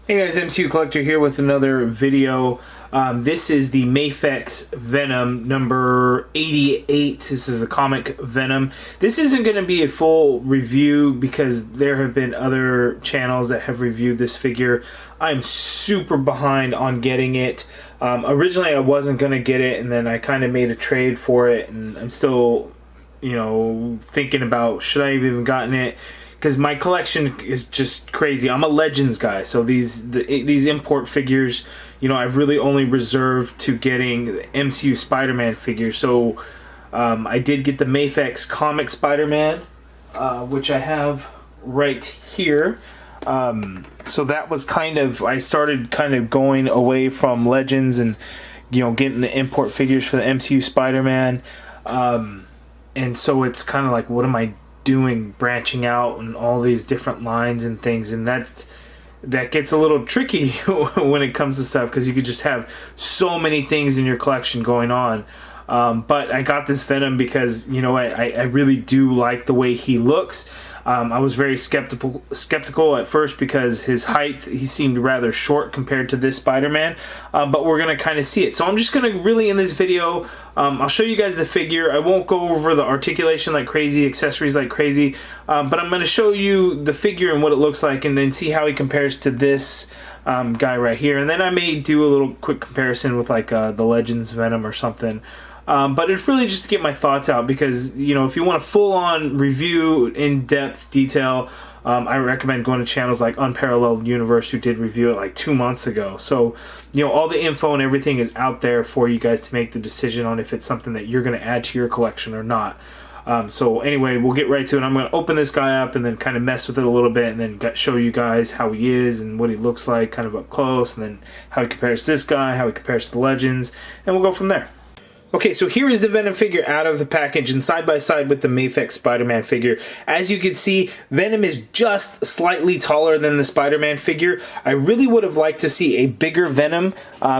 Hey guys, MCU Collector here with another video. This is the Mafex Venom number 88. This is the comic Venom. This isn't going to be a full review because there have been other channels that have reviewed this figure. I'm super behind on getting it. Originally I wasn't going to get it, and then I kind of made a trade for it, and I'm still, thinking about should I have even gotten it. Because my collection is just crazy. I'm a Legends guy, so these import figures, I've really only reserved to getting the MCU Spider-Man figures. So I did get the Mafex comic Spider-Man, which I have right here. So that was I started kind of going away from Legends and getting the import figures for the MCU Spider-Man. And so it's kind of like, what am I doing, branching out and all these different lines and things, and that gets a little tricky when it comes to stuff, because you could just have so many things in your collection going on. But I got this Venom because I really do like the way he looks. I was very skeptical at first because his height, he seemed rather short compared to this Spider-Man, but we're going to kind of see it. So I'm just going to really, in this video, I'll show you guys the figure. I won't go over the articulation like crazy, accessories like crazy, but I'm going to show you the figure and what it looks like, and then see how he compares to this guy right here. And then I may do a little quick comparison with like the Legends Venom or something. But it's really just to get my thoughts out, because if you want a full-on review, in-depth detail, I recommend going to channels like Unparalleled Universe, who did review it like 2 months ago. So all the info and everything is out there for you guys to make the decision on if it's something that you're going to add to your collection or not. So anyway, we'll get right to it. I'm going to open this guy up and then kind of mess with it a little bit, and then show you guys how he is and what he looks like kind of up close, and then how he compares to this guy, how he compares to the Legends, and we'll go from there. Okay, so here is the Venom figure out of the package and side by side with the Mafex Spider-Man figure. As you can see, Venom is just slightly taller than the Spider-Man figure. I really would have liked to see a bigger Venom,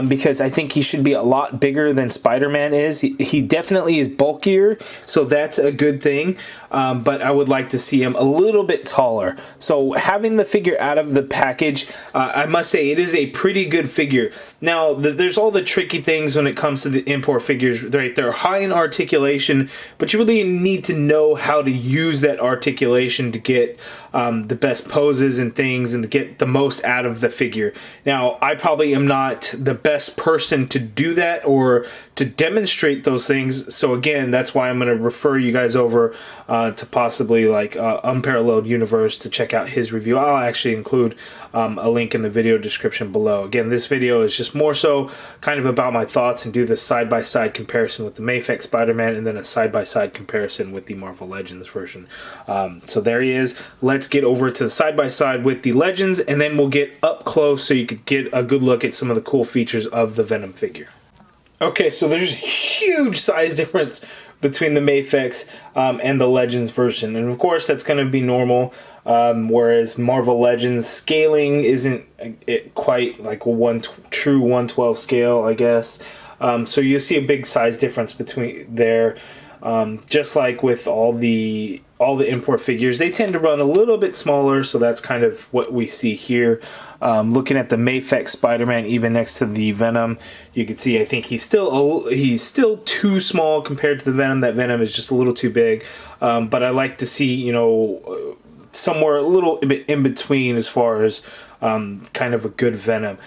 because I think he should be a lot bigger than Spider-Man is. He definitely is bulkier, so that's a good thing, but I would like to see him a little bit taller. So having the figure out of the package, I must say it is a pretty good figure. Now, there's all the tricky things when it comes to the import figures. Right, they're high in articulation, but you really need to know how to use that articulation to get the best poses and things, and to get the most out of the figure. Now, I probably am not the best person to do that or to demonstrate those things, so again, that's why I'm going to refer you guys over to possibly like Unparalleled Universe to check out his review. I'll actually include a link in the video description below. Again, this video is just more so kind of about my thoughts, and do the side-by-side comparison with the Mafex Spider-Man, and then a side-by-side comparison with the Marvel Legends version. So there he is. Let's get over to the side-by-side with the Legends, and then we'll get up close so you could get a good look at some of the cool features of the Venom figure. Okay, so there's a huge size difference between the Mafex and the Legends version, and of course that's going to be normal, whereas Marvel Legends scaling isn't quite like a true 1/12 scale, I guess. So you see a big size difference between there. Just like with all the import figures, they tend to run a little bit smaller, so that's kind of what we see here. Looking at the Mafex Spider-Man, even next to the Venom, you can see I think he's still too small compared to the Venom. That Venom is just a little too big, but I like to see somewhere a little bit in between as far as kind of a good Venom.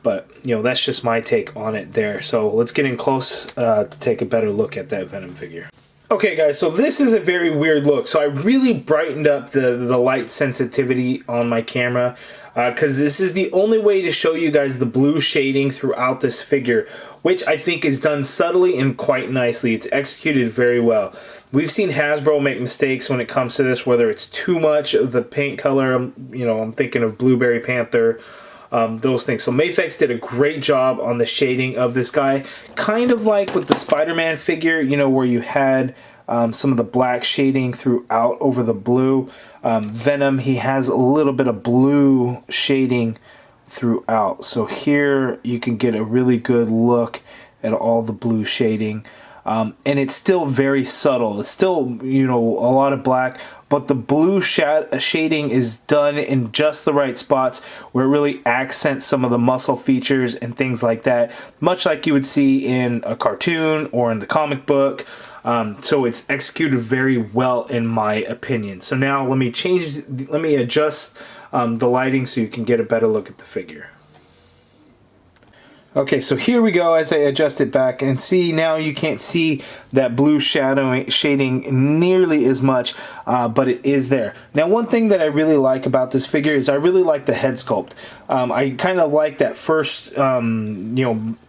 But that's just my take on it there. So let's get in close to take a better look at that Venom figure. Okay guys, so this is a very weird look. So I really brightened up the light sensitivity on my camera, because this is the only way to show you guys the blue shading throughout this figure, which I think is done subtly and quite nicely. It's executed very well. We've seen Hasbro make mistakes when it comes to this, whether it's too much of the paint color. I'm thinking of Blueberry Panther, those things. So Mafex did a great job on the shading of this guy, kind of like with the Spider-Man figure, where you had some of the black shading throughout over the blue. Venom, he has a little bit of blue shading throughout. So here you can get a really good look at all the blue shading. And it's still very subtle. It's still, a lot of black, but the blue shading is done in just the right spots where it really accents some of the muscle features and things like that, much like you would see in a cartoon or in the comic book. So it's executed very well in my opinion. So now let me adjust the lighting so you can get a better look at the figure. Okay, so here we go as I adjust it back, and see, now you can't see that blue shading nearly as much, but it is there. Now, one thing that I really like about this figure is I really like the head sculpt. I kind of like that first,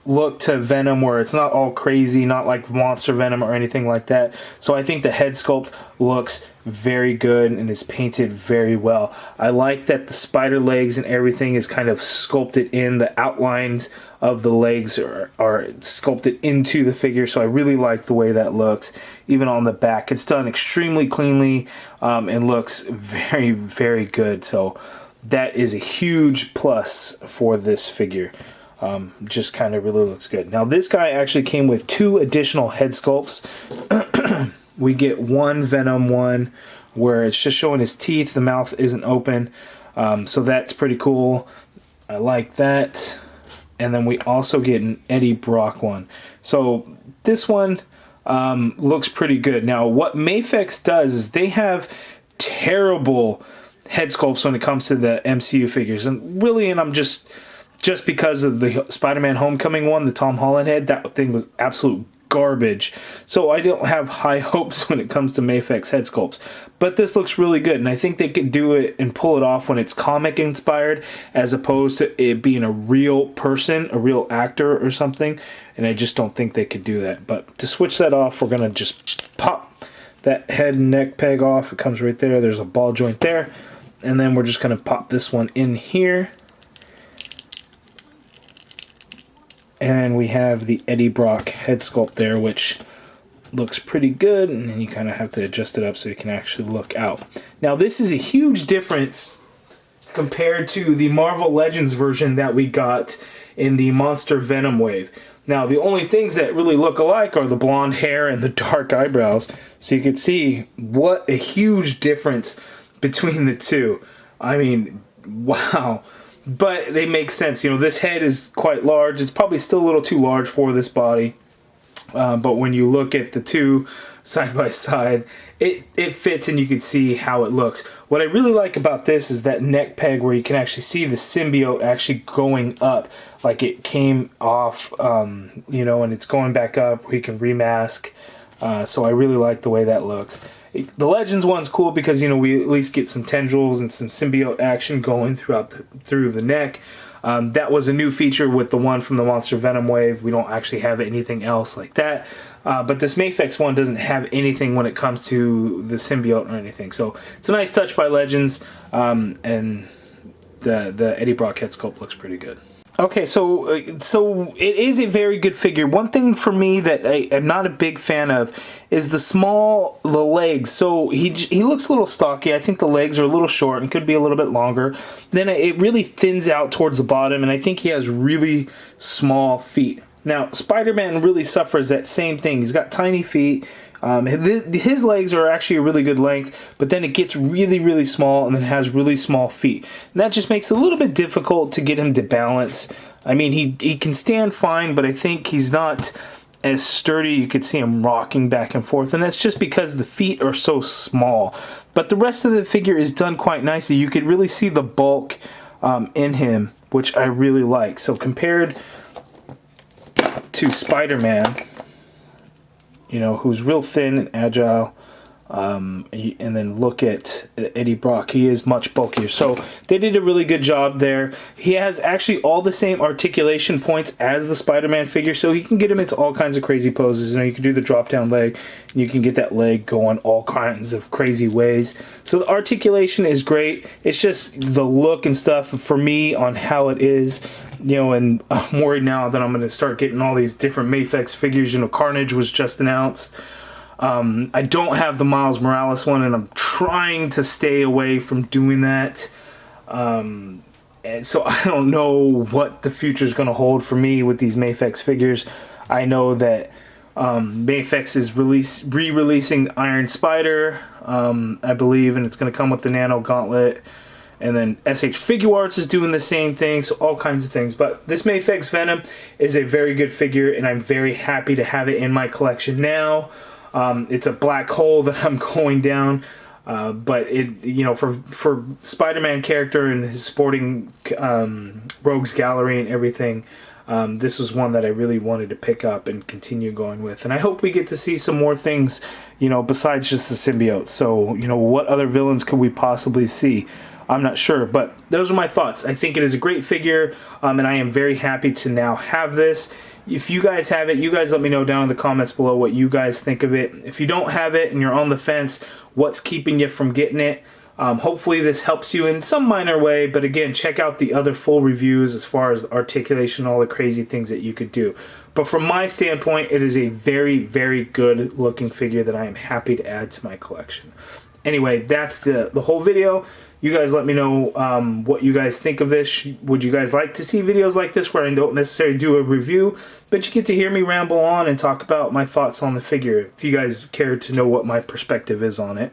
look to Venom where it's not all crazy, not like Monster Venom or anything like that. So I think the head sculpt looks very good and is painted very well. I like that the spider legs and everything is kind of sculpted in. The outlines of the legs are sculpted into the figure, so I really like the way that looks. Even on the back, it's done extremely cleanly and looks very, very good. So that is a huge plus for this figure. Just kind of really looks good. Now this guy actually came with 2 additional head sculpts. We get one Venom one where it's just showing his teeth, the mouth isn't open, so that's pretty cool. I like that. And then we also get an Eddie Brock one. So this one looks pretty good. Now what Mafex does is they have terrible head sculpts when it comes to the MCU figures, and I'm just because of the Spider-Man Homecoming one, the Tom Holland head, that thing was absolute garbage. So I don't have high hopes when it comes to Mafex head sculpts. But this looks really good, and I think they could do it and pull it off when it's comic inspired as opposed to it being a real person, a real actor or something. And I just don't think they could do that. But to switch that off, we're going to just pop that head and neck peg off. It comes right there. There's a ball joint there. And then we're just going to pop this one in here. And we have the Eddie Brock head sculpt there, which looks pretty good. And then you kind of have to adjust it up so you can actually look out. Now, this is a huge difference compared to the Marvel Legends version that we got in the Monster Venom wave. Now, the only things that really look alike are the blonde hair and the dark eyebrows. So you can see what a huge difference between the two. I mean, wow. But they make sense. You know, this head is quite large. It's probably still a little too large for this body. But when you look at the two side by side, it fits and you can see how it looks. What I really like about this is that neck peg where you can actually see the symbiote actually going up. Like it came off, and it's going back up where you can remask. So I really like the way that looks. The Legends one's cool because, we at least get some tendrils and some symbiote action going through the neck. That was a new feature with the one from the Monster Venom wave. We don't actually have anything else like that. But this Mafex one doesn't have anything when it comes to the symbiote or anything. So it's a nice touch by Legends. And the Eddie Brock head sculpt looks pretty good. Okay, so it is a very good figure. One thing for me that I am not a big fan of is the legs. So he looks a little stocky. I think the legs are a little short and could be a little bit longer. Then it really thins out towards the bottom, and I think he has really small feet. Now, Spider-Man really suffers that same thing. He's got tiny feet. His legs are actually a really good length, but then it gets really, really small and then has really small feet. And that just makes it a little bit difficult to get him to balance. I mean, he can stand fine, but I think he's not as sturdy. You could see him rocking back and forth, and that's just because the feet are so small. But the rest of the figure is done quite nicely. You could really see the bulk in him, which I really like. So compared to Spider-Man, who's real thin and agile, and then look at Eddie Brock. He is much bulkier. So they did a really good job there. He has actually all the same articulation points as the Spider-Man figure, so he can get him into all kinds of crazy poses. You can do the drop-down leg, and you can get that leg going all kinds of crazy ways. So the articulation is great. It's just the look and stuff for me on how it is. And I'm worried now that I'm going to start getting all these different Mafex figures. Carnage was just announced. I don't have the Miles Morales one, and I'm trying to stay away from doing that. And so I don't know what the future is going to hold for me with these Mafex figures. I know that Mafex is re-releasing Iron Spider, I believe, and it's going to come with the Nano Gauntlet. And then SH Figure Arts is doing the same thing, so all kinds of things. But this Mafex Venom is a very good figure, and I'm very happy to have it in my collection now. It's a black hole that I'm going down, but it, you know, for Spider-Man character and his sporting Rogues Gallery and everything, this was one that I really wanted to pick up and continue going with. And I hope we get to see some more things, you know, besides just the symbiote. So, you know, what other villains could we possibly see? I'm not sure, but those are my thoughts. I think it is a great figure, and I am very happy to now have this. If you guys have it, you guys let me know down in the comments below what you guys think of it. If you don't have it and you're on the fence, what's keeping you from getting it? Hopefully this helps you in some minor way, but again, check out the other full reviews as far as articulation, all the crazy things that you could do. But from my standpoint, it is a very, very good looking figure that I am happy to add to my collection. Anyway, that's the whole video. You guys let me know what you guys think of this. Would you guys like to see videos like this where I don't necessarily do a review, but you get to hear me ramble on and talk about my thoughts on the figure, if you guys care to know what my perspective is on it.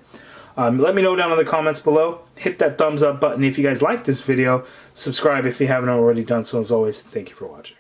Let me know down in the comments below. Hit that thumbs up button if you guys like this video. Subscribe if you haven't already done so. As always, thank you for watching.